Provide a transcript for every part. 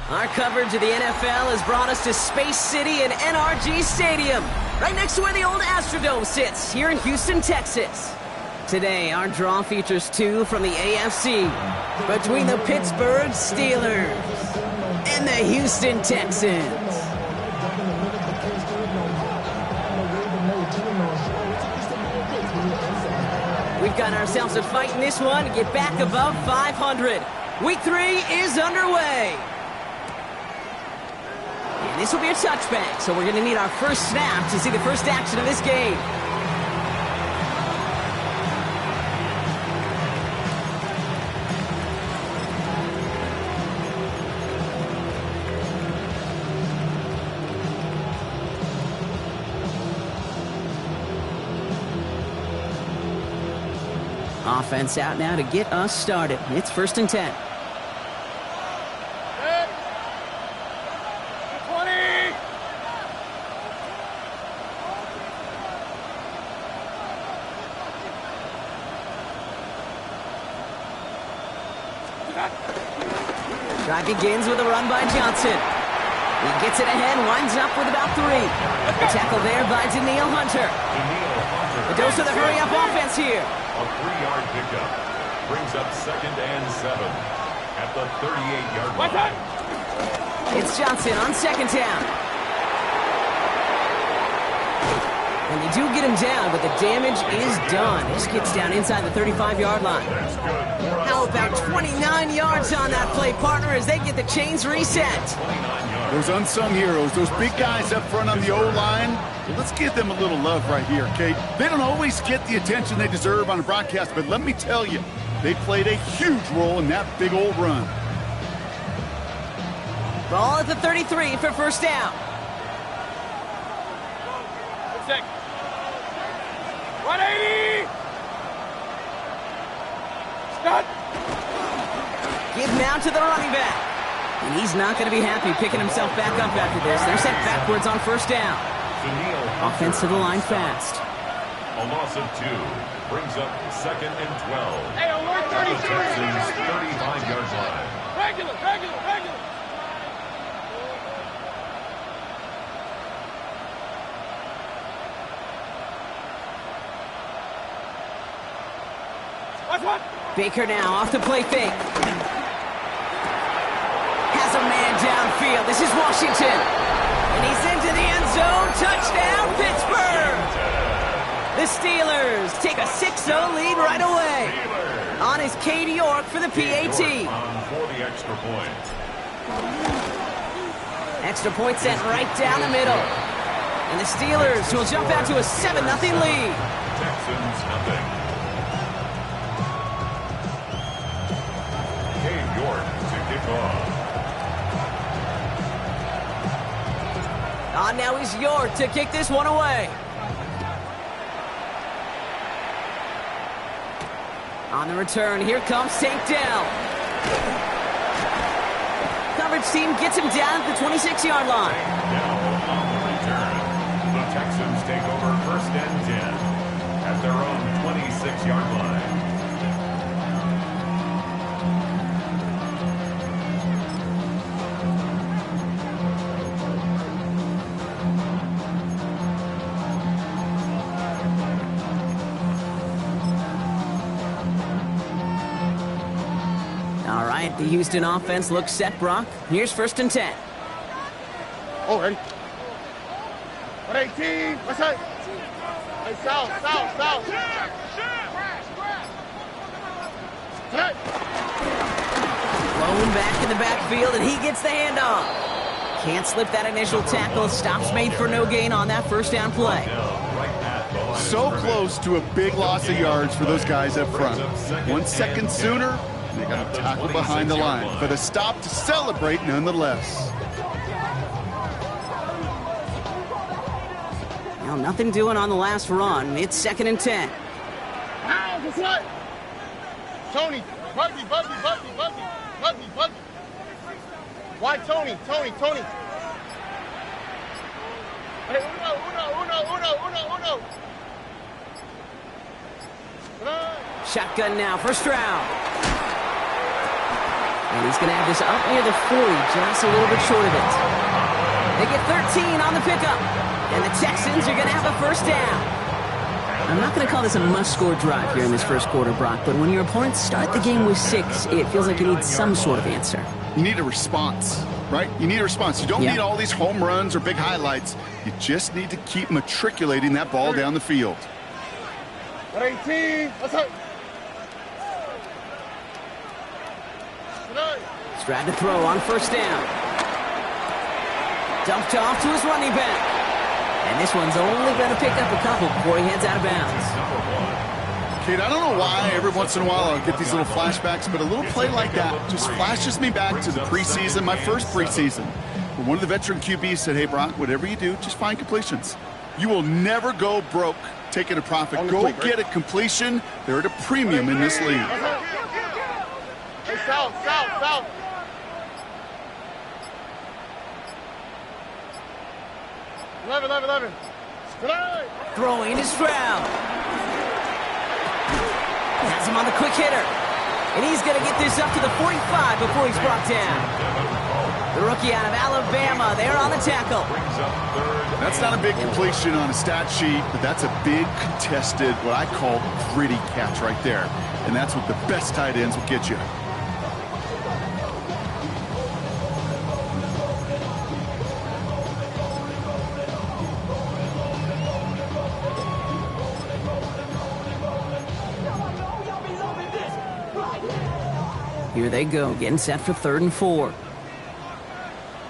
Our coverage of the NFL has brought us to Space City and NRG Stadium, right next to where the old Astrodome sits, here in Houston, Texas. Today, our draw features two from the AFC, between the Pittsburgh Steelers and the Houston Texans. We've got ourselves a fight in this one to get back above 500. Week 3 is underway. And this will be a touchback, so we're going to need our first snap to see the first action of this game. Offense out now to get us started. It's 1st and 10. Drive begins with a run by Johnson. He gets it ahead, winds up with about 3. The tackle there by Daniil Hunter. The dose of the hurry-up offense here. A 3-yard pickup brings up 2nd and 7 at the 38-yard line. It's Johnson on 2nd down. And they do get him down, but the damage is done. This gets down inside the 35-yard line. How about 29 yards on that play, partner, as they get the chains reset? Those unsung heroes, those big guys up front on the O-line, well, let's give them a little love right here, Kate. They don't always get the attention they deserve on the broadcast, but let me tell you, they played a huge role in that big old run. Ball at the 33 for 1st down. 180! Stop! Give now to the running back. And he's not going to be happy picking himself back up after this. They're sent backwards on 1st down. Offensive line fast. A loss of 2 brings up 2nd and 12. Hey, alert 32! The Texans' 35-yard line. Regular! What? Baker now off the play fake. Has a man downfield. This is Washington. And he's into the end zone. Touchdown, Pittsburgh! The Steelers take a 6-0 lead right away. On is Cade York for the PAT. On for the extra point. Extra point sent right down the middle. And the Steelers will jump out to a 7-0 lead. Texans nothing. Cade York to kick off. On now is York to kick this one away. On the return, here comes Tank Dell. Coverage team gets him down at the 26-yard line. Now on the return, the Texans take over 1st and 10 at their own 26-yard line. All right, the Houston offense looks set, Brock. Here's 1st and 10. Oh, ready. 118. What's that? Hey, south. Blown back in the backfield, and he gets the handoff. Can't slip that initial tackle. Stops made for no gain on that 1st down play. So close to a big loss of yards for those guys up front. 1 second sooner, they got a tackle behind the line, but a stop to celebrate nonetheless. Well, nothing doing on the last run. It's 2nd and 10. Now, what's that? Tony, Buggy. Why Tony? Hey, uno. Shotgun now for Stroud. And he's going to have this up near the 40, just a little bit short of it. They get 13 on the pickup. And the Texans are going to have a 1st down. I'm not going to call this a must-score drive here in this 1st quarter, Brock, but when your opponents start the game with 6, it feels like you need some sort of answer. You need a response, right? You need a response. You don't need all these home runs or big highlights. You just need to keep matriculating that ball down the field. 118. What's up? Stroud to throw on 1st down. Dumped off to his running back. And this one's only going to pick up a couple before he heads out of bounds. Kate, I don't know why every once in a while I'll get these little flashbacks, but a little play like that just flashes me back to the preseason, my first preseason. Where one of the veteran QBs said, hey, Brock, whatever you do, just find completions. You will never go broke taking a profit. Go get a completion. They're at a premium in this league. Hey, south. 11. Throwing is Stroud. Has him on the quick hitter. And he's going to get this up to the 45 before he's brought down. The rookie out of Alabama, there on the tackle. That's not a big completion on a stat sheet, but that's a big contested, what I call gritty catch right there. And that's what the best tight ends will get you. Here they go, getting set for 3rd and 4.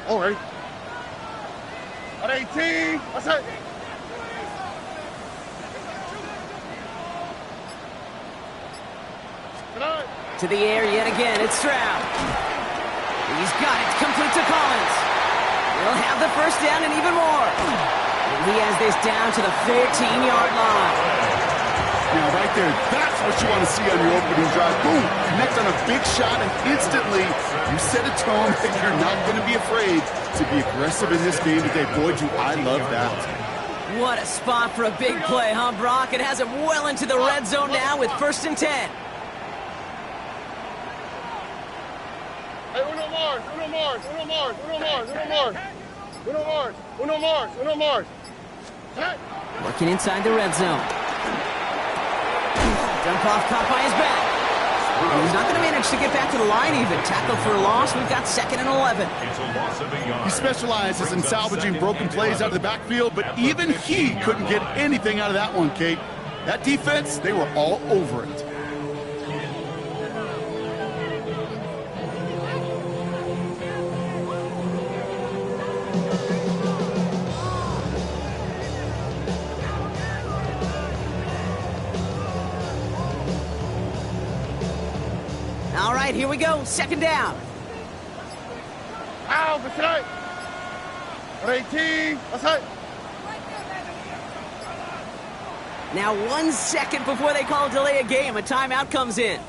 Oh, ready. 118. What's that? To the air yet again, it's Stroud. He's got it, complete to Collins. He'll have the 1st down and even more. And he has this down to the 13-yard line. Now, right there, that's what you want to see on your opening drive. Boom! Connect on a big shot, and instantly you set a tone that you're not going to be afraid to be aggressive in this game today. Boy, do I love that. What a spot for a big play, huh, Brock? It has him well into the red zone now with 1st and 10. Hey, uno Mars. Hey. Working inside the red zone. Dump off, caught by his back. And he's not going to manage to get back to the line even. Tackle for a loss. We've got 2nd and 11. It's a loss of a yard. He specializes in salvaging broken plays out of the backfield, but even he couldn't get anything out of that one, Kate. That defense, they were all over it. right, here we go. Second down. Ow, that's right. 18. That's right. Now 1 second before they call delay a game, a timeout comes in.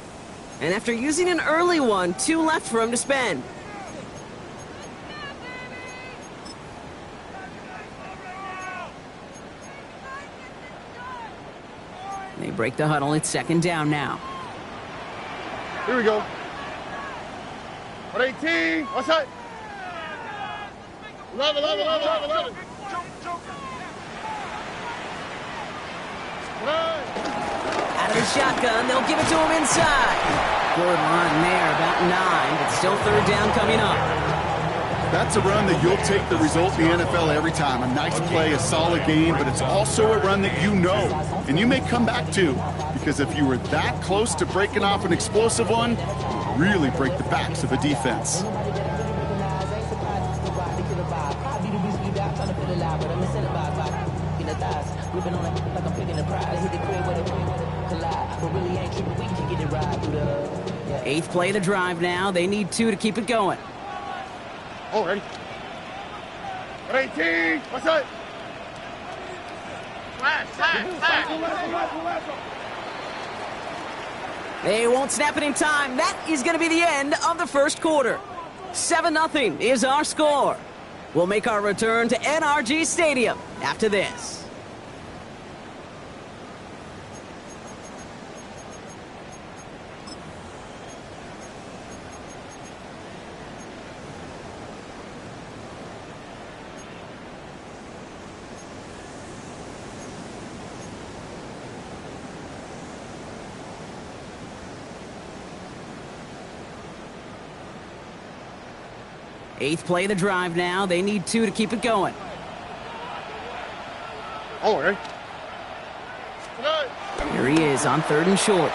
And after using an early one, 2 left for him to spend. They break the huddle. It's second down now. Here we go. 18. What's that? 11. Out of the shotgun, they'll give it to him inside. Good run there, about 9, but still third down coming up. That's a run that you'll take the result in the NFL every time. A nice play, a solid game, but it's also a run that you know, and you may come back to, because if you were that close to breaking off an explosive one, you really break the backs of a defense. Eighth play of the drive now. They need 2 to keep it going. Oh, ready. 18. What's that? They won't snap it in time. That is going to be the end of the first quarter. 7-0 is our score. We'll make our return to NRG Stadium after this. Eighth play of the drive now. They need 2 to keep it going. Oh, ready. Here he is on 3rd and short.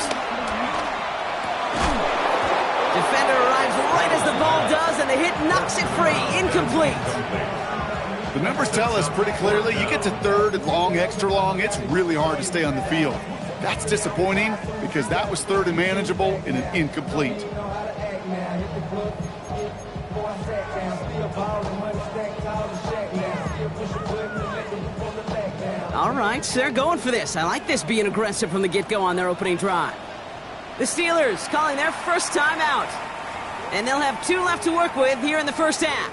Defender arrives right as the ball does, and the hit knocks it free. Incomplete. The numbers tell us pretty clearly, you get to 3rd and long, extra long, it's really hard to stay on the field. That's disappointing because that was 3rd and manageable and an incomplete. All right, so they're going for this. I like this being aggressive from the get-go on their opening drive. The Steelers calling their first time out. And they'll have 2 left to work with here in the first half.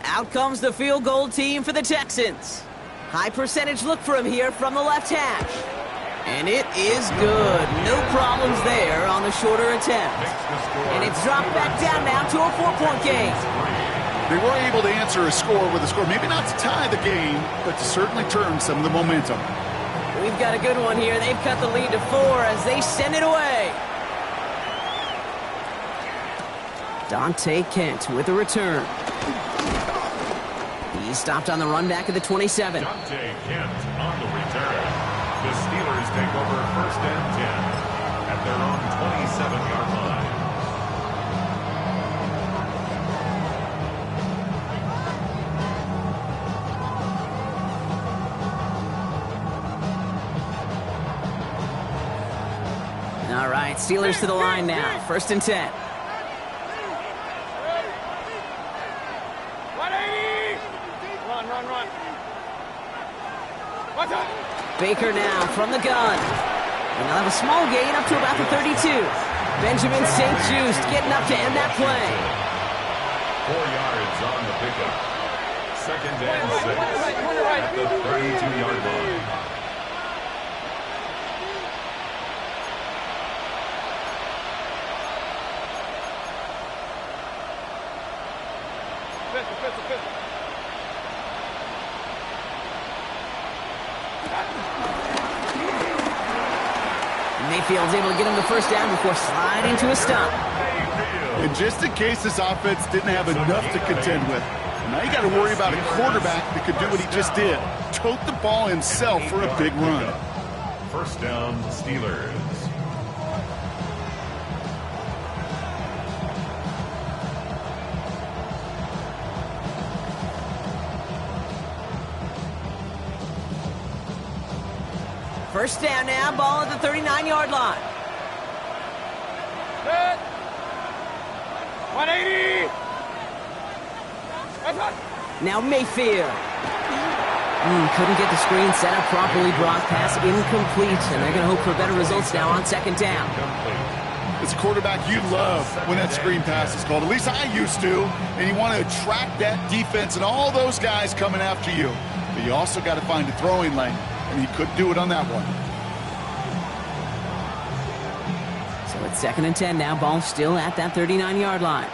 Out comes the field goal team for the Texans. High percentage look for him here from the left hash. And it is good. No problems there on the shorter attempt. And it's dropped back down now to a 4-point game. They were able to answer a score with a score, maybe not to tie the game, but to certainly turn some of the momentum. We've got a good one here. They've cut the lead to 4 as they send it away. Dante Kent with a return. He stopped on the run back at the 27. Dante Kent on the return. The Steelers take over 1st and 10 at their own 27-yard line. All right, Steelers to the line now. 1st and 10. Baker now from the gun. And they'll have a small gain up to about the 32. Benjamin St. Just getting up to end that play. 4 yards on the pickup. 2nd and 6 at the 32-yard line. Mayfield's able to get him the first down before sliding to a stop. And just in case this offense didn't have enough to contend with, now you got to worry about a quarterback that could do what he just did. Tote the ball himself for a big run. 1st down, Steelers. First down now, ball at the 39-yard line. Set. 180. That's hot. Now Mayfield. Couldn't get the screen set up properly. Brock pass incomplete, and they're going to hope for better results now on second down. As a quarterback, you love when that screen pass is called. At least I used to. And you want to attract that defense and all those guys coming after you. But you also got to find a throwing lane, and he couldn't do it on that one. So it's 2nd and 10 now. Ball still at that 39-yard line.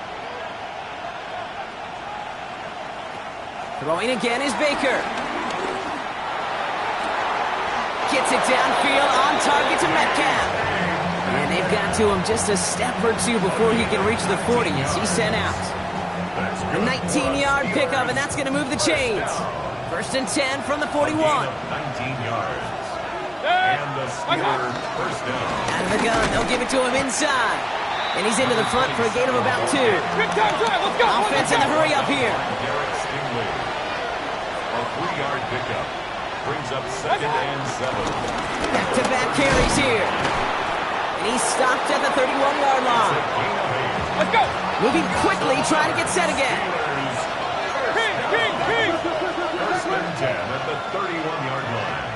Throwing again is Baker. Gets it downfield, on target to Metcalf. And they've got to him just a step or two before he can reach the 40 as he's sent out. A 19-yard pickup, and that's going to move the chains. 1st and 10 from the 41. 19 yards. And the Steelers first down. Out of the gun, they'll give it to him inside. And he's into the front for a gain of about 2. Big time drive. Let's go. Offense in the hurry up here. Derek Stingley. A 3-yard pickup. Brings up 2nd and 7. Back-to-back carries here. And he's stopped at the 31-yard line. Let's go. Moving quickly, trying to get set again. King. 1st and 10 at the 31-yard line.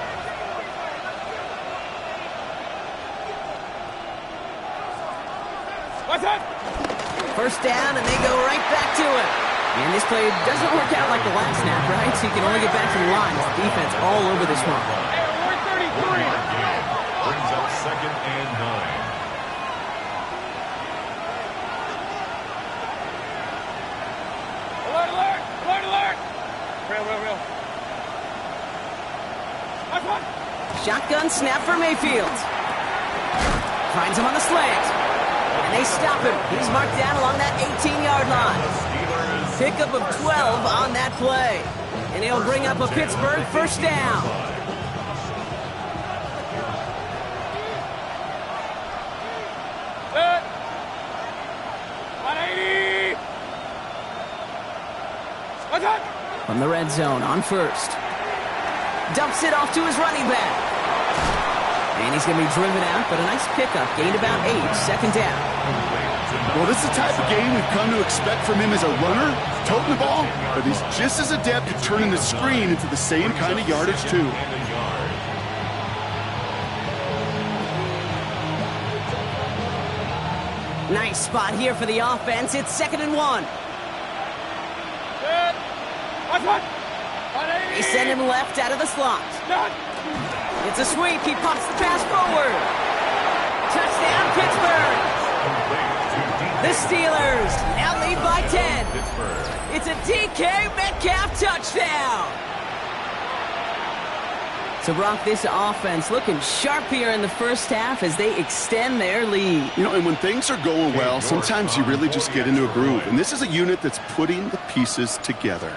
What's that? First down, and they go right back to it. And this play doesn't work out like the last snap, right? So you can only get back to the line. The defense all over this one. We're 33. Brings up 2nd and 9. Alert. Real. That's one. Shotgun snap for Mayfield. Finds him on the slant. And they stop him. He's marked down along that 18-yard line. Pickup of 12 on that play. And he'll bring up a Pittsburgh first down. Set. 180. What's that? From the red zone on first. Dumps it off to his running back. And he's going to be driven out, but a nice pickup. Gained about 8. Second down. Well, this is the type of game we've come to expect from him as a runner, toting the ball, but he's just as adept at turning the screen into the same kind of yardage, too. Nice spot here for the offense. It's 2nd and 1. Set. What's one? 180. They send him left out of the slot. Done. It's a sweep. He pops the pass forward. Touchdown, Pittsburgh. The Steelers now lead by 10. It's a DK Metcalf touchdown. So, Brock, this offense looking sharp here in the first half as they extend their lead. You know, and when things are going well, sometimes you really just get into a groove. And this is a unit that's putting the pieces together.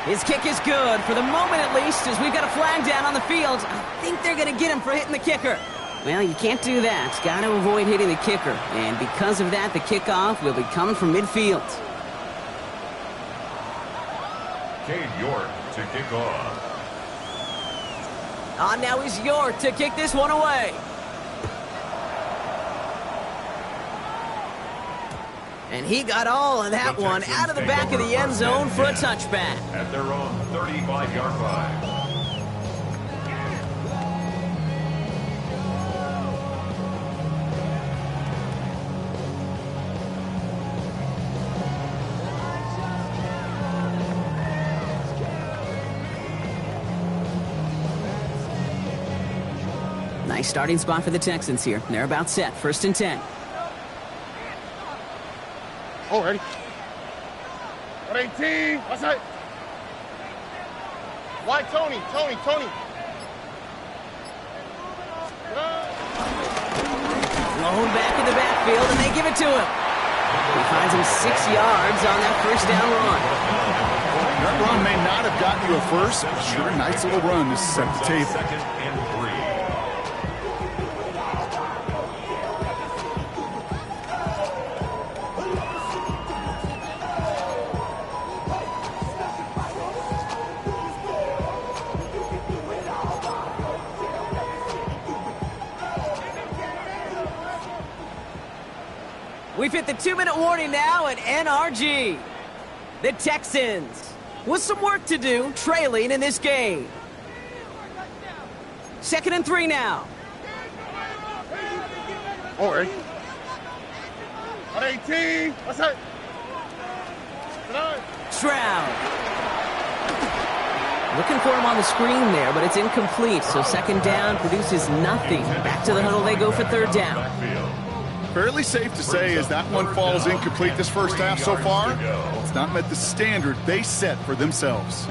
His kick is good, for the moment at least, as we've got a flag down on the field. I think they're going to get him for hitting the kicker. Well, you can't do that. Got to avoid hitting the kicker. And because of that, the kickoff will be coming from midfield. Cade York to kick off. On now is York to kick this one away. And he got all of that one out of the back of the end zone for a touchback. At their own 35-yard line. Nice starting spot for the Texans here. They're about set. 1st and 10. Oh, ready. 118. What's that? Why, Tony? Blown back in the backfield, and they give it to him. He finds him 6 yards on that first down run. That run may not have gotten you a first, but sure, nice little run to set the table. 2nd and 3. We've hit the 2-minute warning now at NRG. The Texans with some work to do, trailing in this game. 2nd and 3 now. Oh, ready. On 18. What's that? Stroud. Looking for him on the screen there, but it's incomplete. So 2nd down produces nothing. Back to the huddle they go for 3rd down. Fairly safe to say as that one falls incomplete this first half so far, it's not met the standard they set for themselves.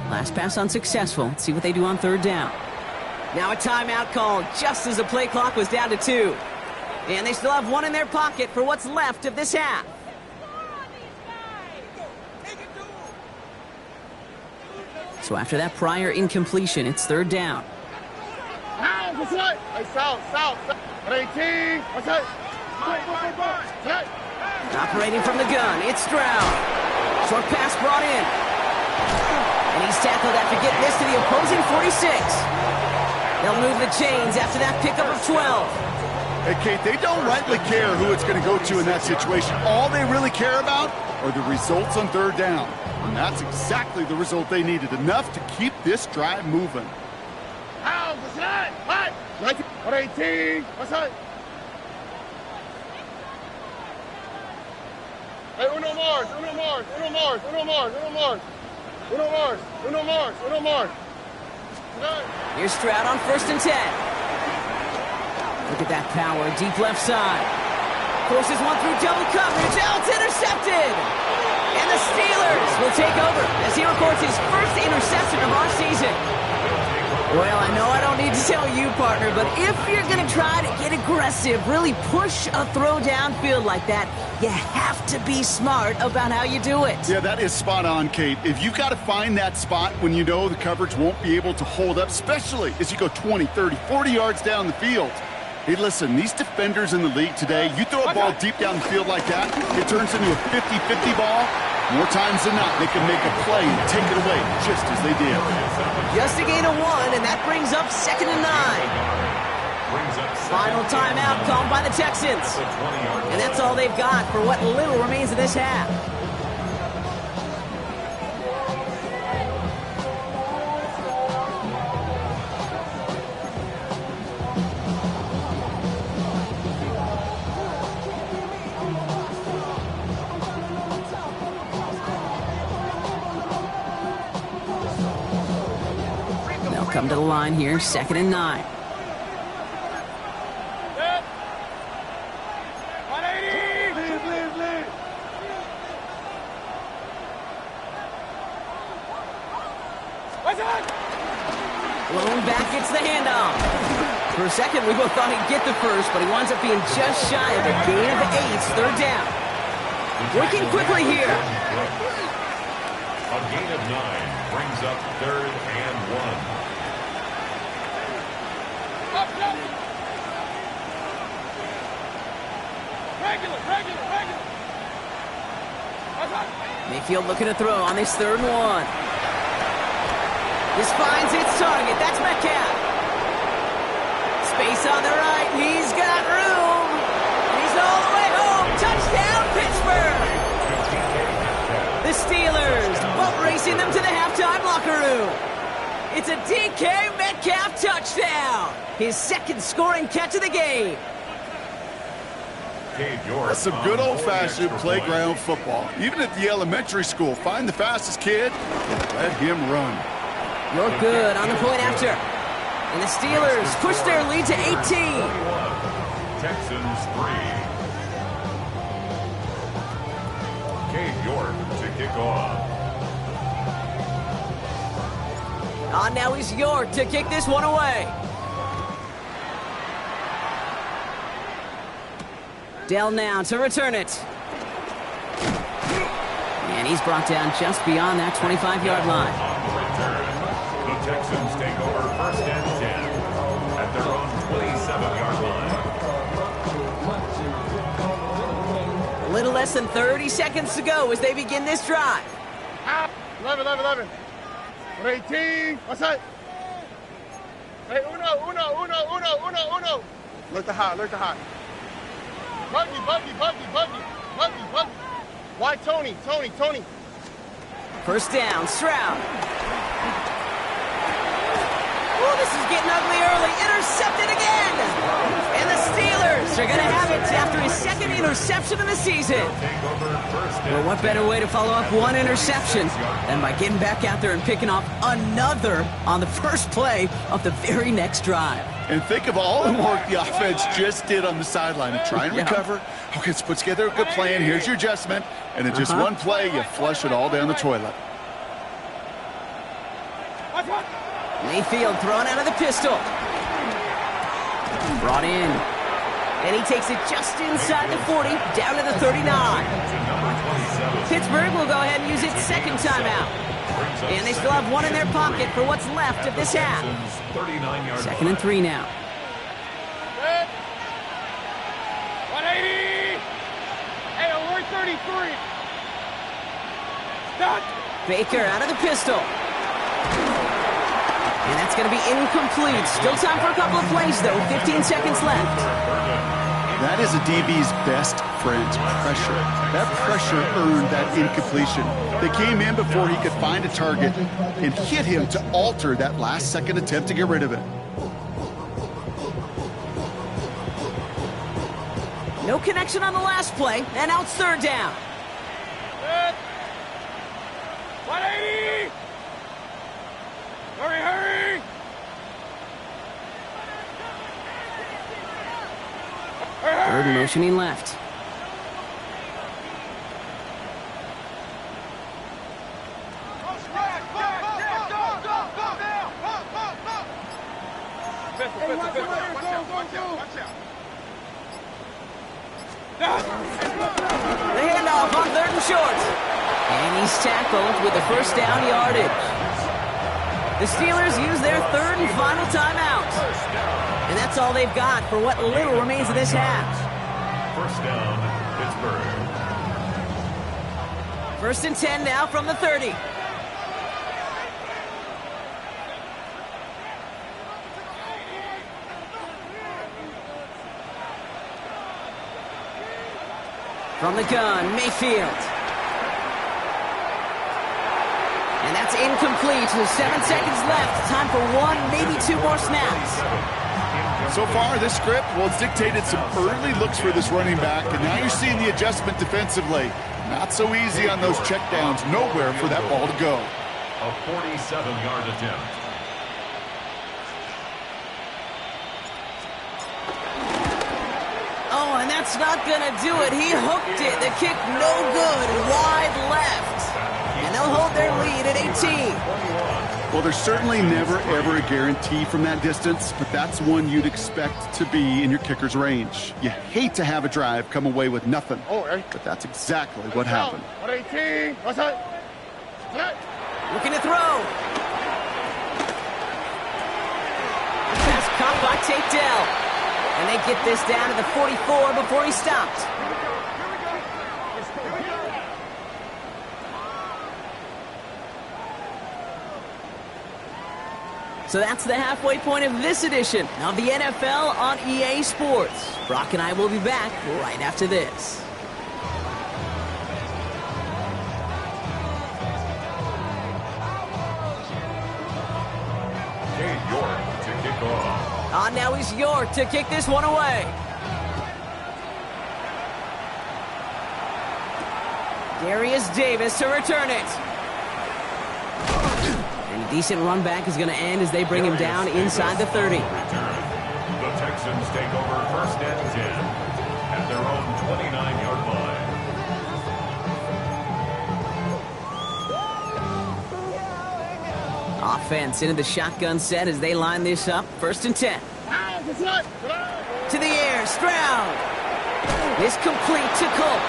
Last pass unsuccessful. Let's see what they do on 3rd down. Now a timeout called just as the play clock was down to 2. And they still have 1 in their pocket for what's left of this half. So after that prior incompletion, it's 3rd down. What's that? Hey, south. On 18. What's that? Operating from the gun, it's Stroud. Short pass brought in. And he's tackled after getting this to the opposing 46. They'll move the chains after that pickup of 12. Hey, Kate, they don't rightly care who it's going to go to in that situation. All they really care about are the results on 3rd down. And that's exactly the result they needed, enough to keep this drive moving. What's that? What? On 18. What's that? Hey, uno more. Here's Stroud on 1st and 10. Look at that power, deep left side. Forces one through double coverage. Oh, it's intercepted! And the Steelers will take over as he records his first interception of our season. Well, I know I don't need to tell you, partner, but if you're going to try to get aggressive, really push a throw downfield like that, you have to be smart about how you do it. Yeah, that is spot on, Kate. If you've got to find that spot when you know the coverage won't be able to hold up, especially as you go 20, 30, 40 yards down the field. Hey, listen, these defenders in the league today, you throw a ball deep down the field like that, it turns into a 50-50 ball. More times than not, they can make a play and take it away, just as they did. Just a gain of 1, and that brings up 2nd and 9. Final timeout called by the Texans. And that's all they've got for what little remains of this half. Come to the line here, 2nd and 9. Blown back gets the handoff. For a second, we both thought he'd get the first, but he winds up being just shy of a gain of 8, 3rd down. Working quickly here. A gain of 9 brings up 3rd and 1. Mayfield looking to throw on this 3rd and 1. This finds its target. That's Metcalf. Space on the right. He's got room. And he's all the way home. Touchdown, Pittsburgh. The Steelers boat racing them to the halftime locker room. It's a DK Metcalf touchdown. His 2nd scoring catch of the game. That's some good old-fashioned playground football. Even at the elementary school, find the fastest kid and let him run. You're good on the point after. And the Steelers push their lead to 18. Texans 3. Cade York to kick off. Now is York to kick this one away. Dell now to return it. And And he's brought down just beyond that 25-yard line. On the return, the Texans take over 1st and 10 at their own 27-yard line. A little less than 30 seconds to go as they begin this drive. 11. 18. What's that? Hey, uno. Look to high. Buggy. Why Tony? First down, Stroud. Oh, this is getting ugly early. Intercepted again. And the Steelers are going to have it after his second interception of the season. Well, what better way to follow up one interception than by getting back out there and picking off another on the first play of the very next drive. And think of all the work the offense just did on the sideline to try and recover. Okay, let's put together a good plan. Here's your adjustment. And in just one play, you flush it all down the toilet. Mayfield thrown out of the pistol. Brought in. And he takes it just inside the 40, down to the 39. Pittsburgh will go ahead and use its second timeout. And they still have one in their pocket for what's left of this half. 2nd and 3 now. 180. Hey, alert 33. Stop. Baker out of the pistol. And that's going to be incomplete. Still time for a couple of plays, though. 15 seconds left. That is a DB's best friend, pressure. That pressure earned that incompletion. They came in before he could find a target and hit him to alter that last-second attempt to get rid of it. No connection on the last play, and now it's 3rd down. 180. Hurry. Third motioning left. The handoff on 3rd and short. And he's tackled with the first down yardage. The Steelers use their 3rd and final timeout. And that's all they've got for what little remains of this half. First down, Pittsburgh. 1st and 10 now from the 30. From the gun, Mayfield. And that's incomplete with 7 seconds left. Time for 1, maybe 2 more snaps. So far, this script, well, it's dictated some early looks for this running back, and now you're seeing the adjustment defensively. Not so easy on those checkdowns. Nowhere for that ball to go. A 47-yard attempt. Oh, and that's not going to do it. He hooked it. The kick no good. Wide left. And they'll hold their lead at 18. Well, there's certainly never, ever a guarantee from that distance, but that's one you'd expect to be in your kicker's range. You hate to have a drive come away with nothing, but that's exactly what happened. 118. What's that? Looking to throw. Pass caught by Tate Dell. And they get this down to the 44 before he stopped. So that's the halfway point of this edition of the NFL on EA Sports. Brock and I will be back right after this. Cade York to kick off. Now he's York to kick this one away. Darius Davis to return it. And a decent run back is going to end as they bring him down inside the 30. The Texans take over 1st and 10 at their own 29-yard line. Offense into the shotgun set as they line this up. 1st and 10. To the air, Stroud. This complete to Cole.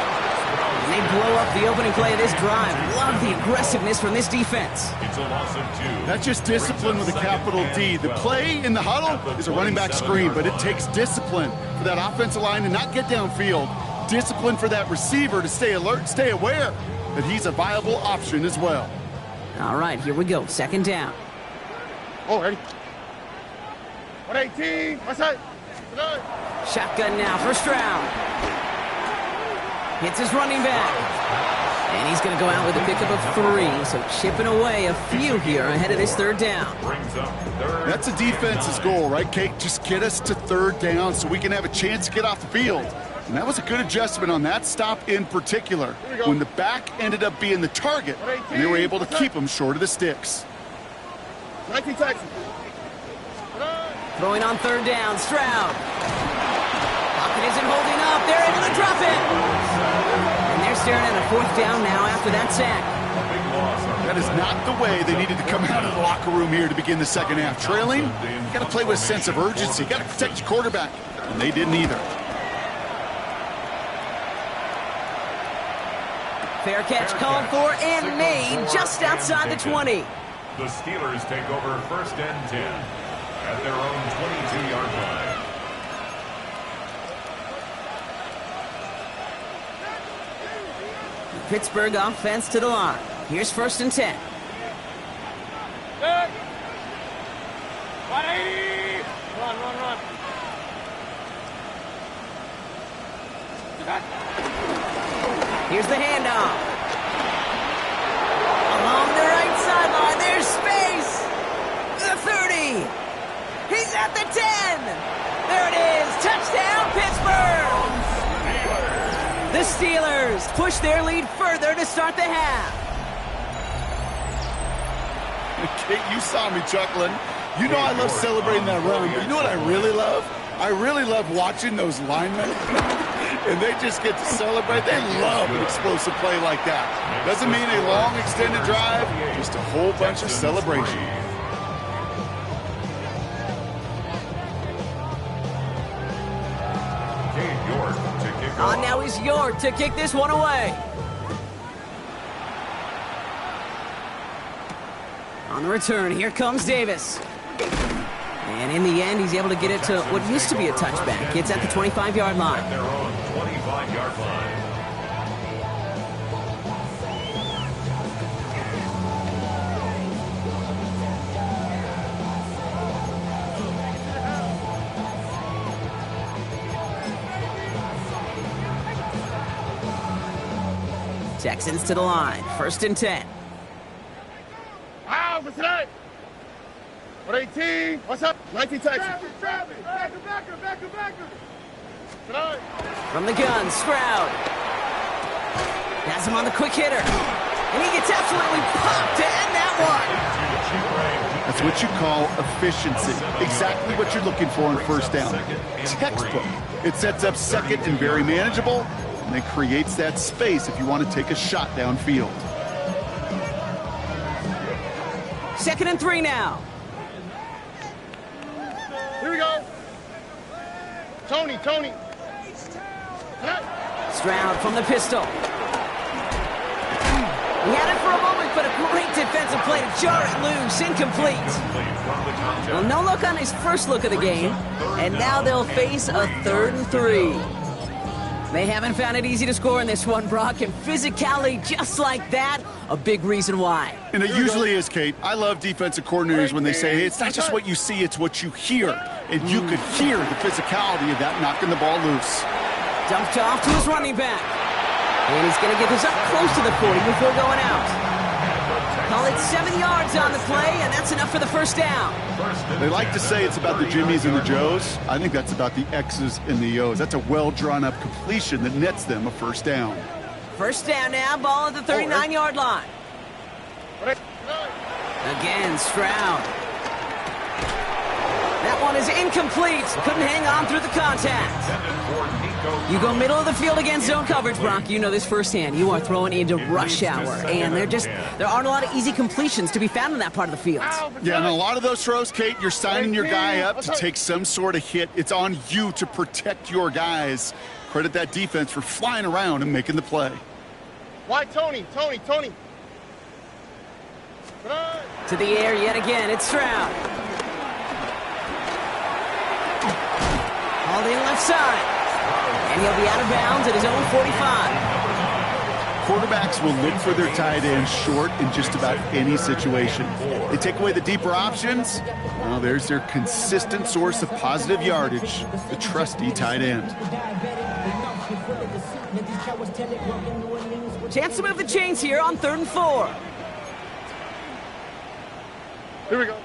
And they blow up the opening play of this drive. Love the aggressiveness from this defense. It's a loss of 2. That's just discipline with a capital D. The play in the huddle is a running back screen, but it takes discipline for that offensive line to not get downfield. Discipline for that receiver to stay alert, stay aware that he's a viable option as well. All right, here we go. 2nd down. Oh, ready. 118. What's that? Shotgun now for Stroud. Hits his running back. And he's going to go out with a pickup of 3. So chipping away a few here ahead of this 3rd down. That's a defense's goal, right, Kate? Just get us to 3rd down so we can have a chance to get off the field. And that was a good adjustment on that stop in particular, when the back ended up being the target, and they were able to keep him short of the sticks. 19 Texans. Throwing on 3rd down, Stroud. Pocket isn't holding up. They're able to drop it. And they're staring at a 4th down now after that sack. That is not the way they needed to come out of the locker room here to begin the 2nd half. Trailing, you got to play with a sense of urgency. You got to protect your quarterback, and they didn't either. Fair catch called for and made just outside the 20. The Steelers take over 1st and 10 at their own 22-yard line. Pittsburgh offense to the line. Here's 1st and 10. 180. Run. Here's the handoff. Along the right sideline, there's space. The 30. He's at the 10. There it is. Touchdown, Pittsburgh. The Steelers push their lead further to start the half. Kate, you saw me chuckling. You know I love celebrating that run, but you know what I really love? I really love watching those linemen. And they just get to celebrate. They love an explosive play like that. Doesn't mean a long extended drive, just a whole bunch of celebration. On now is York to kick this one away. On the return, here comes Davis. And in the end, he's able to get it to what used to be a touchback. It's at the 25-yard line. At their own 25-yard line. Texans to the line. 1st and 10. Wow, what's that? 118. What's up? 19 Texans. Backer. From the gun, Stroud. Has him on the quick hitter. And he gets absolutely popped to end that one. That's what you call efficiency. Exactly what you're looking for on 1st down. Textbook. It sets up 2nd and very manageable, and it creates that space if you want to take a shot downfield. 2nd and 3 now. Here we go. Tony. Stroud from the pistol. He had it for a moment, but a great defensive play to jar it loose. Incomplete. Well, no look on his first look of the game, and now they'll face a 3rd and 3. They haven't found it easy to score in this one, Brock, and physicality just like that, a big reason why. And it usually is, Kate. I love defensive coordinators when they say, hey, it's not just what you see, it's what you hear. And you could hear the physicality of that knocking the ball loose. Dumped off to his running back. And he's going to get this up close to the 40 before going out. Call it 7 yards on the play, and that's enough for the 1st down. They like to say it's about the Jimmies and the Joes. I think that's about the X's and the O's. That's a well-drawn-up completion that nets them a 1st down. 1st down now, ball at the 39-yard line. Again, Stroud. That one is incomplete. Couldn't hang on through the contact. You go middle of the field against zone coverage, Brock. You know this firsthand. You are throwing into rush hour, and there aren't a lot of easy completions to be found in that part of the field. Yeah, and a lot of those throws, Kate, you're signing your guy up to take some sort of hit. It's on you to protect your guys. Credit that defense for flying around and making the play. Why, Tony? To the air yet again, it's Stroud. Hauled in left side. And he'll be out of bounds at his own 45. Quarterbacks will look for their tight end short in just about any situation. They take away the deeper options. Well, there's their consistent source of positive yardage, the trusty tight end. Chance to move the chains here on 3rd and 4. Here we go.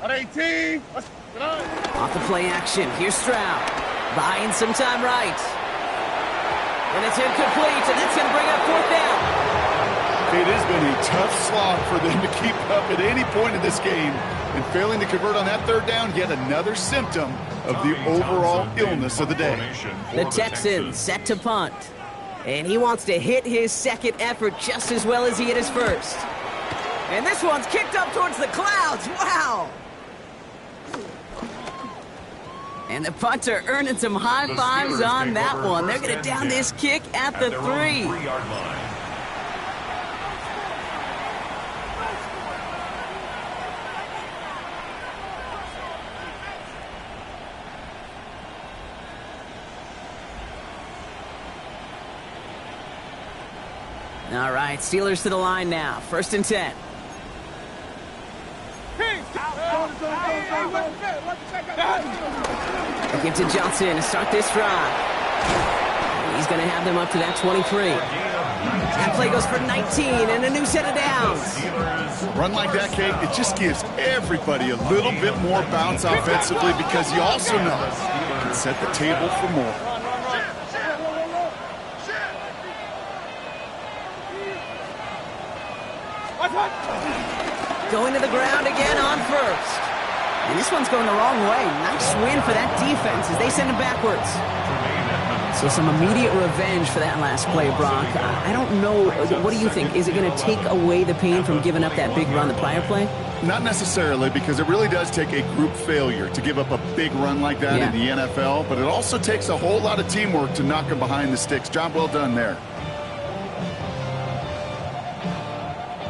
At 18. Off the play action, here's Stroud. Buying some time right. And it's incomplete, and that's going to bring up 4th down. It has been a tough slog for them to keep up at any point in this game. And failing to convert on that 3rd down, yet another symptom of the overall illness of the day. The Texans set to punt. And he wants to hit his second effort just as well as he hit his first. And this one's kicked up towards the clouds. Wow! And the punter earning some high fives on that one. They're going to down this kick at the 3. 3-yard line. All right, Steelers to the line now. 1st and 10. They give to Johnson to start this drive. He's going to have them up to that 23. That play goes for 19 and a new set of downs. Run like that, Kate, it just gives everybody a little bit more bounce offensively because you also know it can set the table for more. Going to the ground again on 1st. And this one's going the wrong way. Nice win for that defense as they send him backwards. So some immediate revenge for that last play, Brock. I don't know. What do you think? Is it going to take away the pain from giving up that big run the prior play? Not necessarily, because it really does take a group failure to give up a big run like that in the NFL. But it also takes a whole lot of teamwork to knock him behind the sticks. Job well done there.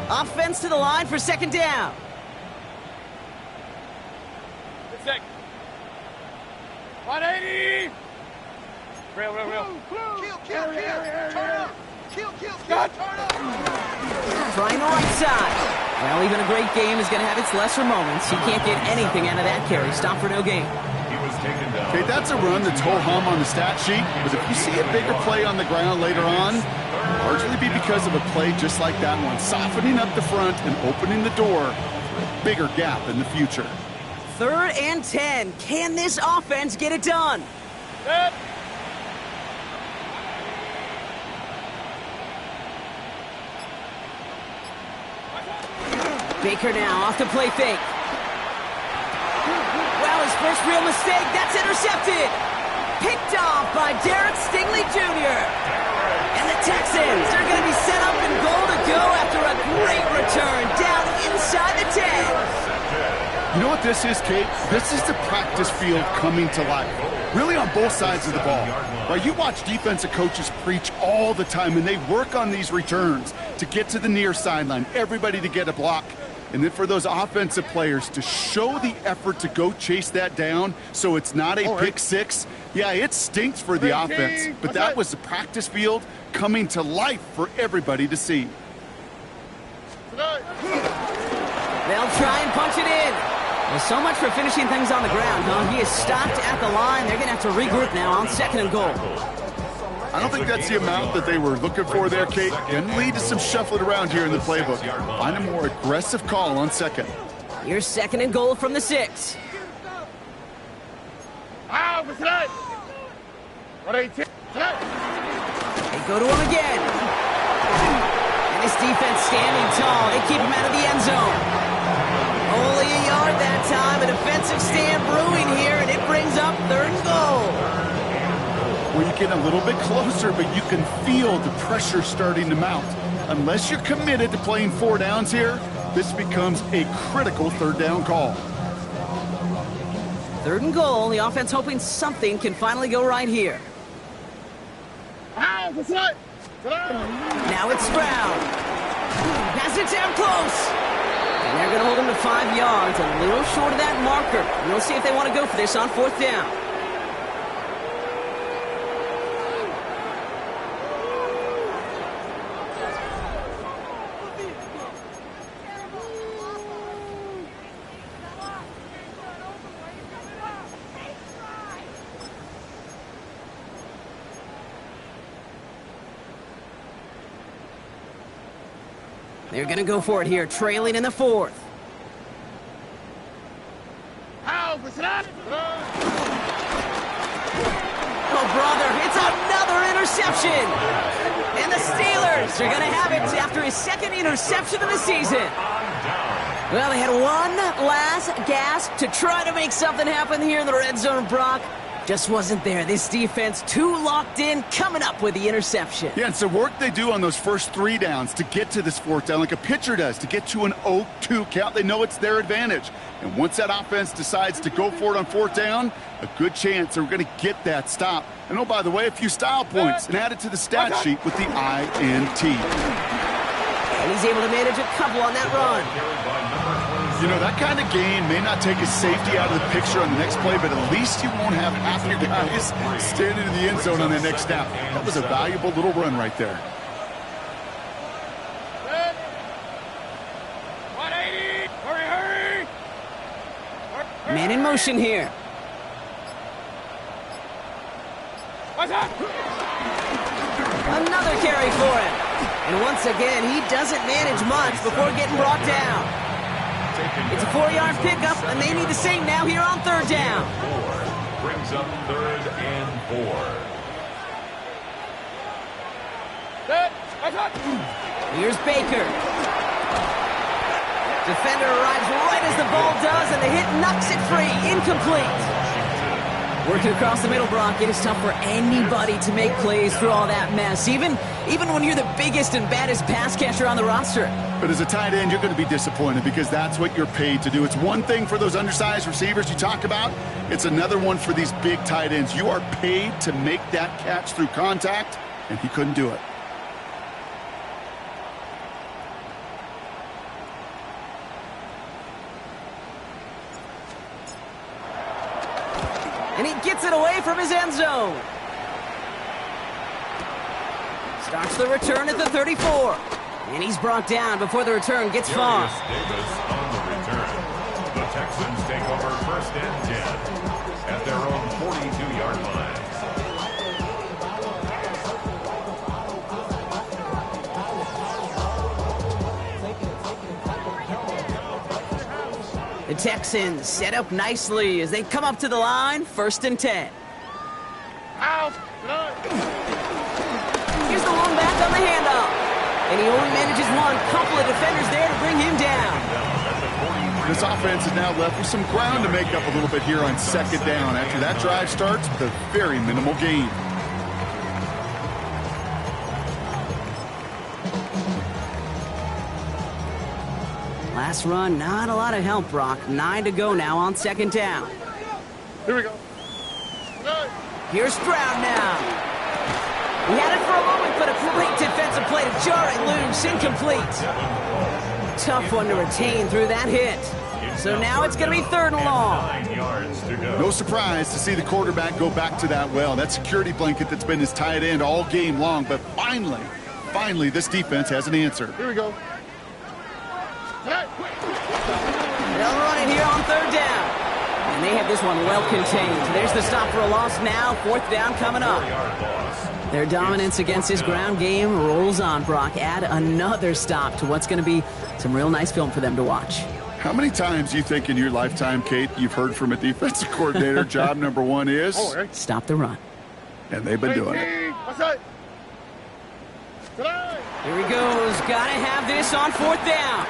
Offense to the line for 2nd down. Sec. 180. Real. Kill. Turn up. Kill. Turn up. Trying the right side. Well, even a great game is going to have its lesser moments. He can't get anything out of that carry. Stop for no gain. He was taken down. Okay, that's a run that's ho-hum on the stat sheet, but if you see a bigger play on the ground later on, largely be because of a play just like that one, softening up the front and opening the door for a bigger gap in the future. 3rd and 10. Can this offense get it done? Set. Baker now off the play fake. Well, his first real mistake. That's intercepted. Picked off by Derek Stingley Jr. And the Texans are going to be set up in goal to go after a great return down inside the 10. You know what this is, Kate? This is the practice field coming to life. Really on both sides of the ball. Right, you watch defensive coaches preach all the time, and they work on these returns to get to the near sideline, everybody to get a block. And then for those offensive players to show the effort to go chase that down so it's not a pick six, yeah, it stinks for the offense. But that was the practice field coming to life for everybody to see. They'll try and punch it in. Well, so much for finishing things on the ground, huh? He is stopped at the line. They're going to have to regroup now on 2nd and goal. I don't think that's the amount that they were looking for there, Kate. Can lead to some shuffling around here in the playbook. Find a more aggressive call on 2nd. Here's 2nd and goal from the 6. What's that? 118. They go to him again. And this defense standing tall. They keep him out of the end zone. Only a yard that time. A defensive stand brewing here, and it brings up 3rd and goal. Well, you get a little bit closer, but you can feel the pressure starting to mount. Unless you're committed to playing 4 downs here, this becomes a critical 3rd down call. 3rd and goal. The offense hoping something can finally go right here. What's that? Now it's Stroud. Pass it down close. And they're going to hold him to 5 yards, a little short of that marker. And we'll see if they want to go for this on 4th down. They're going to go for it here, trailing in the 4th. Oh, brother, it's another interception. And the Steelers are going to have it after his 2nd interception of the season. Well, they had one last gasp to try to make something happen here in the red zone, Brock. Just wasn't there. This defense too locked in, coming up with the interception. Yeah, it's the work they do on those first 3 downs to get to this 4th down, like a pitcher does, to get to an 0-2 count. They know it's their advantage. And once that offense decides to go for it on 4th down, a good chance they're going to get that stop. And oh, by the way, a few style points and add it to the stat sheet with the INT. And he's able to manage a couple on that run. You know, that kind of gain may not take a safety out of the picture on the next play, but at least you won't have half your guys standing in the end zone on that next snap. That was a valuable little run right there. 180! Hurry! Man in motion here. What's that? Another carry for him. And once again, he doesn't manage much before getting brought down. It's a 4-yard pickup, and they need the same now here on 3rd down. Brings up 3rd and 4. Here's Baker. Defender arrives right as the ball does, and the hit knocks it free. Incomplete. Working across the middle, Brock, it is tough for anybody to make plays through all that mess, even when you're the biggest and baddest pass catcher on the roster. But as a tight end, you're going to be disappointed because that's what you're paid to do. It's one thing for those undersized receivers you talk about. It's another one for these big tight ends. You are paid to make that catch through contact, and he couldn't do it. And he gets it away from his end zone. Starts the return at the 34. And he's brought down before the return gets far. Davis on the return. The Texans take over 1st and 10 at their own 42-yard line. The Texans set up nicely as they come up to the line, 1st and 10. Here's the long back on the handoff. And he only manages one. Couple of defenders there to bring him down. This offense is now left with some ground to make up a little bit here on 2nd down after that drive starts with a very minimal gain. Last run, not a lot of help, Brock. 9 to go now on 2nd down. Here we go. Here's Stroud now. He had it for a moment, but a great defensive play to jar it loose. Incomplete. Tough one to retain through that hit. So now it's going to be 3rd and long. No surprise to see the quarterback go back to that well. That security blanket that's been his tight end all game long. But finally, this defense has an answer. Here we go. They'll run it here on 3rd down. And they have this one well contained. There's the stop for a loss now. 4th down coming up. Their dominance against his ground game rolls on, Brock. Add another stop to what's going to be some real nice film for them to watch. How many times do you think in your lifetime, Kate, you've heard from a defensive coordinator, job number 1 is? Stop the run. And they've been doing it. What's that? Here he goes. Got to have this on 4th down.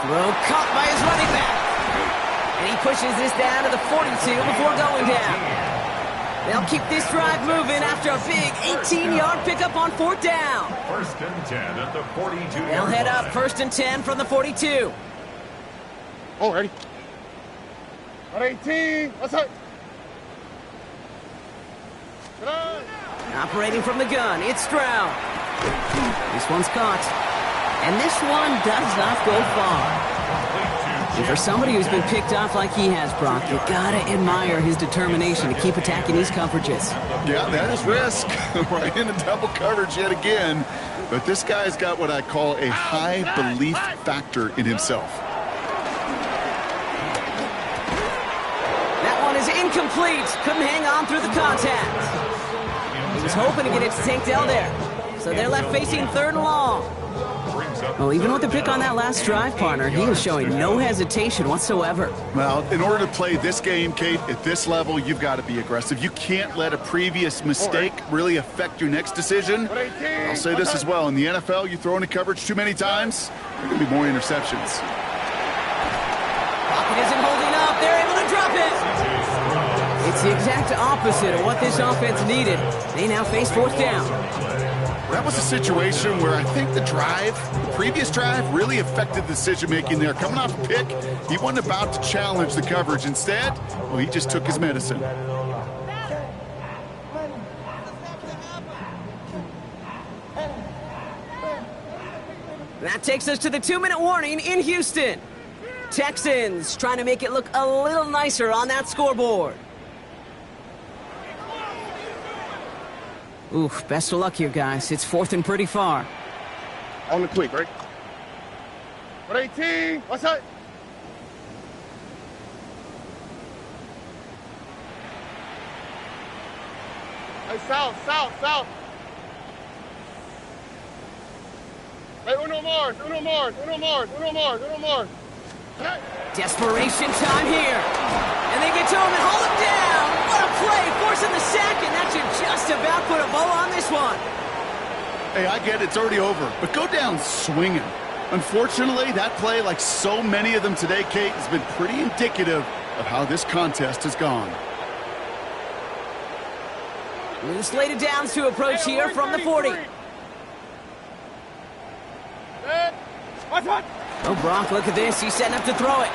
Throw caught by his running back. And he pushes this down to the 42 before going down. They'll keep this drive moving after a big 18-yard pickup on 4th down. 1st and 10 at the 42-yard line. They'll head up 1st and 10 from the 42. Oh, ready. 118. What's that? Operating from the gun, it's Stroud. This one's caught. And this one does not go far. And for somebody who's been picked off like he has, Brock, you gotta admire his determination to keep attacking these coverages. Yeah, that is risk. Right into double coverage yet again. But this guy's got what I call a high belief factor in himself. That one is incomplete. Couldn't hang on through the contact. He was hoping to get it to Tank Dell there. So they're left facing 3rd and long. Well, even with the pick on that last drive, partner, he was showing no hesitation whatsoever. Well, in order to play this game, Kate, at this level, you've got to be aggressive. You can't let a previous mistake really affect your next decision. I'll say this as well. In the NFL, you throw into coverage too many times, there are going to be more interceptions. Pocket isn't holding up. They're able to drop it. It's the exact opposite of what this offense needed. They now face 4th down. That was a situation where I think the previous drive, really affected the decision-making there. Coming off a pick, he wasn't about to challenge the coverage. Instead, well, he just took his medicine. That takes us to the 2-minute warning in Houston. Texans trying to make it look a little nicer on that scoreboard. Oof, best of luck here, guys. It's 4th and pretty far. On the quick, right? 18. What's that? Hey, south. Hey, uno more. Hey. Desperation time here. And they get to him and hold him down. What a play, forcing the sack, and that should just about put a bow on this one. Hey, I get it, it's already over, but go down swinging. Unfortunately, that play, like so many of them today, Kate, has been pretty indicative of how this contest has gone. New slated downs to approach here from the 40. Oh, Brock, look at this. He's setting up to throw it.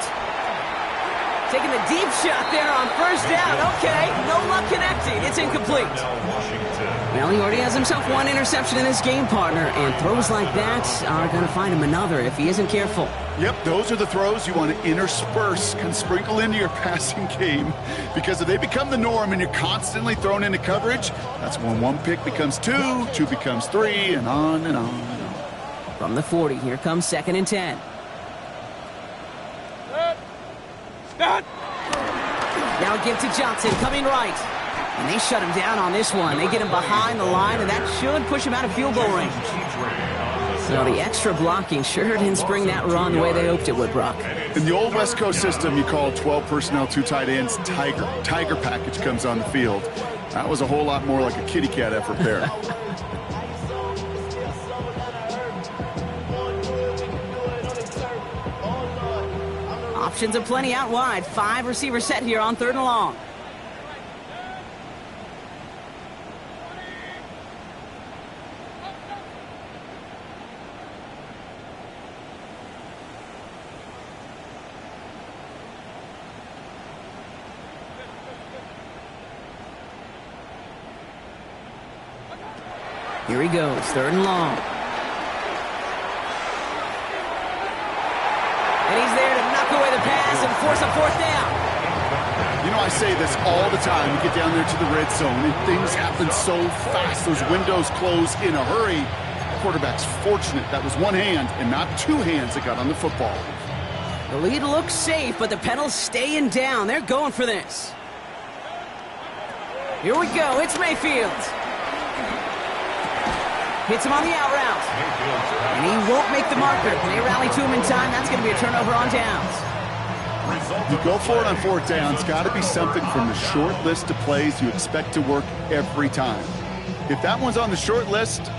Taking the deep shot there on 1st down. Okay, no luck connecting. It's incomplete. Well, he already has himself 1 interception in this game, partner, and throws like that are going to find him another if he isn't careful. Yep, those are the throws you want to intersperse and sprinkle into your passing game, because if they become the norm and you're constantly thrown into coverage, that's when 1 pick becomes 2, 2 becomes 3, and on and on and on. From the 40, here comes 2nd and 10. Now a give to Johnson, coming right. And they shut him down on this one. They get him behind the line, and that should push him out of field goal range. So the extra blocking sure didn't spring that run the way they hoped it would, Brock. In the old West Coast system, you call 12 personnel, 2 tight ends, Tiger. Tiger package comes on the field. That was a whole lot more like a kitty cat effort there. Options aplenty out wide. 5 receiver set here on 3rd and long. Here he goes, 3rd and long. And he's there to knock away the pass and force a 4th down. You know, I say this all the time. You get down there to the red zone, and things happen so fast. Those windows close in a hurry. The quarterback's fortunate that was 1 hand and not 2 hands that got on the football. The lead looks safe, but the pedal's staying down. They're going for this. Here we go. It's Mayfield. Hits him on the out route. And he won't make the marker. They rally to him in time. That's going to be a turnover on downs. You go for it on 4th down. It's got to be something from the short list of plays you expect to work every time. If that one's on the short list,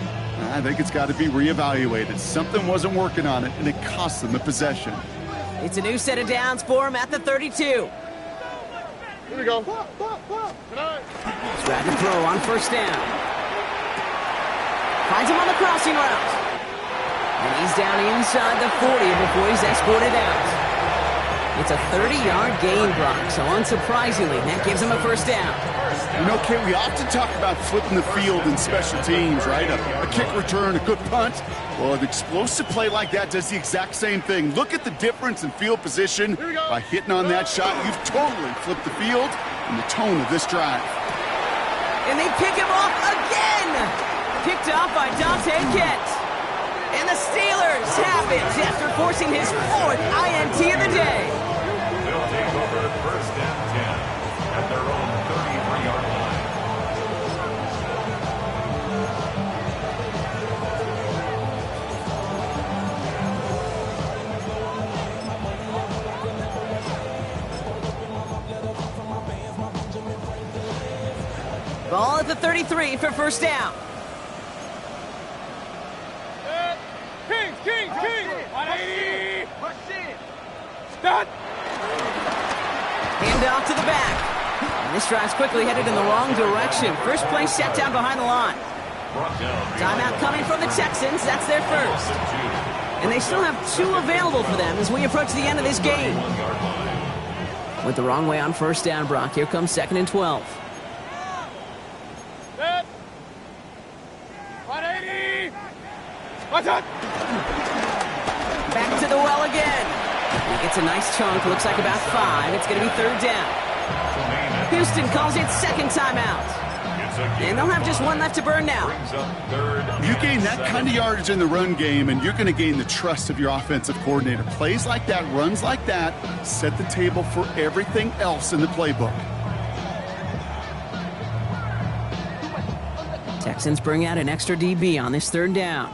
I think it's got to be reevaluated. Something wasn't working on it, and it cost them the possession. It's a new set of downs for him at the 32. Here we go. Drag and throw on 1st down. Finds him on the crossing route. And he's down inside the 40 before he's escorted out. It's a 30-yard gain, Brock, so unsurprisingly, that gives him a 1st down. You know, Kate, we often talk about flipping the field in special teams, right? A kick return, a good punt. Well, an explosive play like that does the exact same thing. Look at the difference in field position. By hitting on that shot, you've totally flipped the field and the tone of this drive. And they pick him off again! Picked off by Dante Kent. And the Steelers have it after forcing his 4th INT of the day. They'll take over first and 10 at their own 33-yard line. Ball at the 33 for first down. Kings! 180! Start! Hand off to the back. And this drive's quickly headed in the wrong direction. First play set down behind the line. Timeout coming from the Texans. That's their first. And they still have 2 available for them as we approach the end of this game. Went the wrong way on first down, Brock. Here comes 2nd and 12. 180! Watch out! Back to the well again. He gets a nice chunk. Looks like about 5. It's going to be 3rd down. Houston calls it 2nd timeout. And they'll have just 1 left to burn now. You gain that kind of yardage in the run game, and you're going to gain the trust of your offensive coordinator. Plays like that, runs like that, set the table for everything else in the playbook. Texans bring out an extra DB on this 3rd down.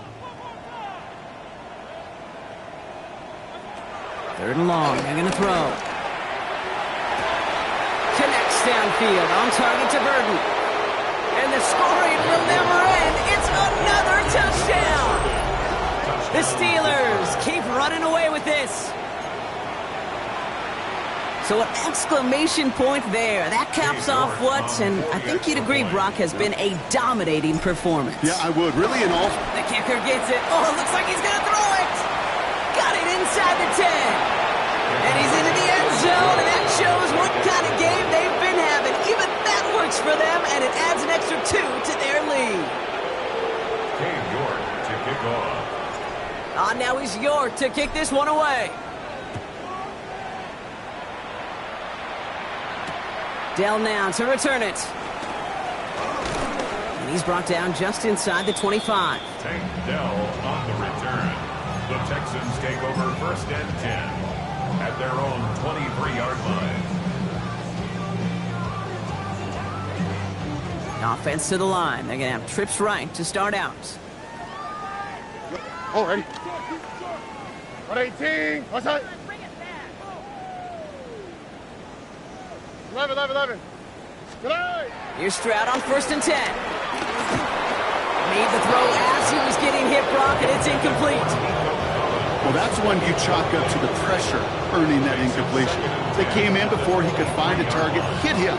3rd and long. They're going to throw. Connects downfield. On target to Burton. And the scoring will never end. It's another touchdown. The Steelers keep running away with this. So an exclamation point there. That caps off what, and I think you'd agree, Brock, has been a dominating performance. Yeah, I would. Really, in all... The kicker gets it. Oh, it looks like he's going to throw it. Got it inside the 10. And he's into the end zone, and that shows what kind of game they've been having. Even that works for them, and it adds an extra 2 to their lead. Cade York to kick off. Now he's York to kick this one away. Dell now to return it. And he's brought down just inside the 25. Tank Dell on the return. The Texans take over first and 10 at their own 23-yard line. Offense to the line. They're going to have trips right to start out. Oh, ready. 118. What's that? 11. Good eye. Here's Stroud on first and 10. Made the throw as he was getting hit, Brock, and it's incomplete. Well, that's one you chalk up to the pressure earning that incompletion. They came in before he could find a target, hit him,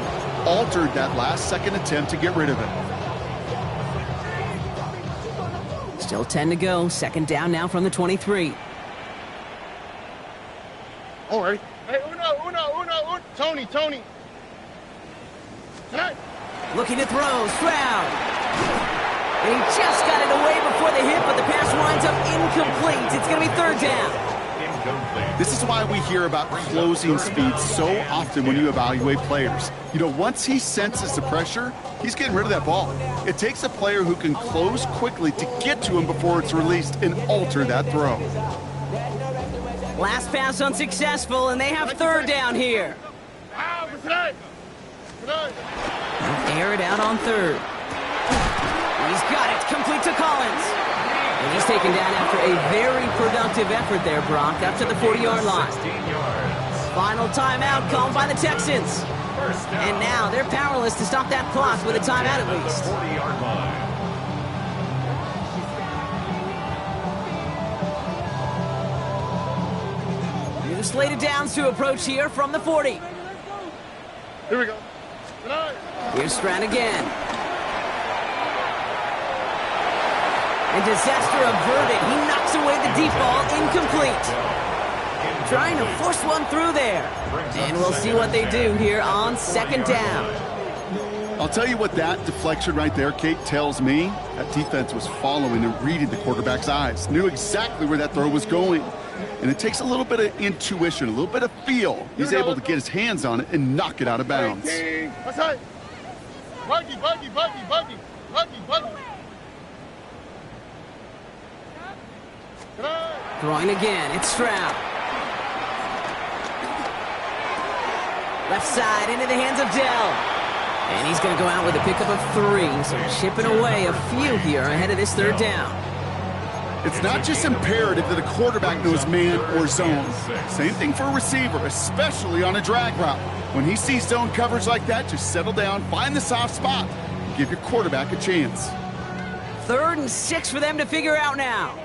altered that last-second attempt to get rid of it. Still 10 to go. 2nd down now from the 23. Oh, ready. Hey, uno. Tony. Tonight. Looking to throw, Stroud. And he just got it away before the hit, but the pass winds up incomplete. It's going to be 3rd down. This is why we hear about closing speed so often when you evaluate players. You know, once he senses the pressure, he's getting rid of that ball. It takes a player who can close quickly to get to him before it's released and alter that throw. Last pass unsuccessful, and they have 3rd down here. Tonight. Air it out on 3rd. He's got it, complete to Collins. And he's taken down after a very productive effort there, Brock, up to the 40-yard line. Final timeout called by the Texans. And now they're powerless to stop that clock with a timeout at least. 40-yard line. New slated downs to approach here from the 40. Here we go. Tonight. Here's Stroud again. And disaster averted. He knocks away the deep ball, incomplete. Trying to force one through there. And we'll see what they do here on 2nd down. I'll tell you what that deflection right there, Kate, tells me. That defense was following and reading the quarterback's eyes, knew exactly where that throw was going. And it takes a little bit of intuition, a little bit of feel. He's able to get his hands on it and knock it out of bounds. Buggy. Throwing again, it's Stroud. Left side into the hands of Dell. And he's going to go out with a pickup of 3. So chipping away a few here ahead of this 3rd down. It's not just imperative that a quarterback knows man or zone. Same thing for a receiver, especially on a drag route. When he sees zone coverage like that, just settle down, find the soft spot, and give your quarterback a chance. 3rd and 6 for them to figure out now.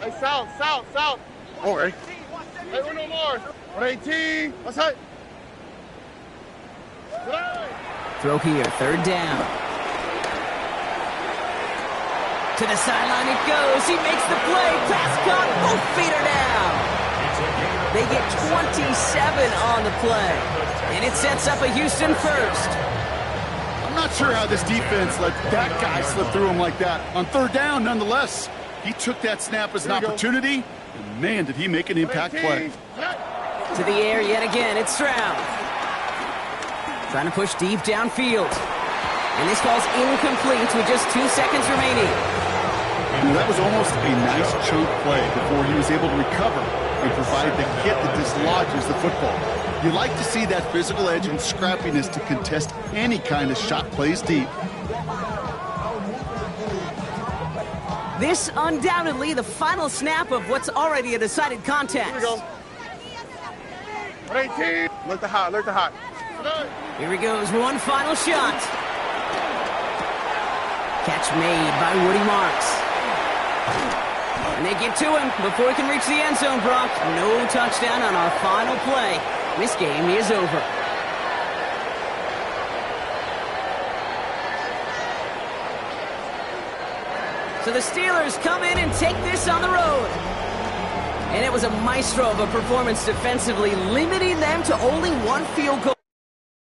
Hey, south. All right. Hey, one no more. 118. What's that? Throw here, 3rd down. To the sideline it goes. He makes the play. Pass caught. Both feet are down. They get 27 on the play. And it sets up a Houston first. I'm not sure how this defense let that guy slip through him like that. On 3rd down, nonetheless, he took that snap as an opportunity. And man, did he make an impact play. To the air yet again. It's Stroud. Trying to push deep downfield. And this ball's incomplete with just 2 seconds remaining. That was almost a nice chunk play before he was able to recover and provide the hit that dislodges the football. You like to see that physical edge and scrappiness to contest any kind of shot plays deep. This undoubtedly the final snap of what's already a decided contest. Here we go. 118. Look the hot. Here he goes, one final shot. Catch made by Woody Marks. And they get to him before he can reach the end zone, Brock. No touchdown on our final play. This game is over. So the Steelers come in and take this on the road. And it was a maestro of a performance defensively, limiting them to only 1 field goal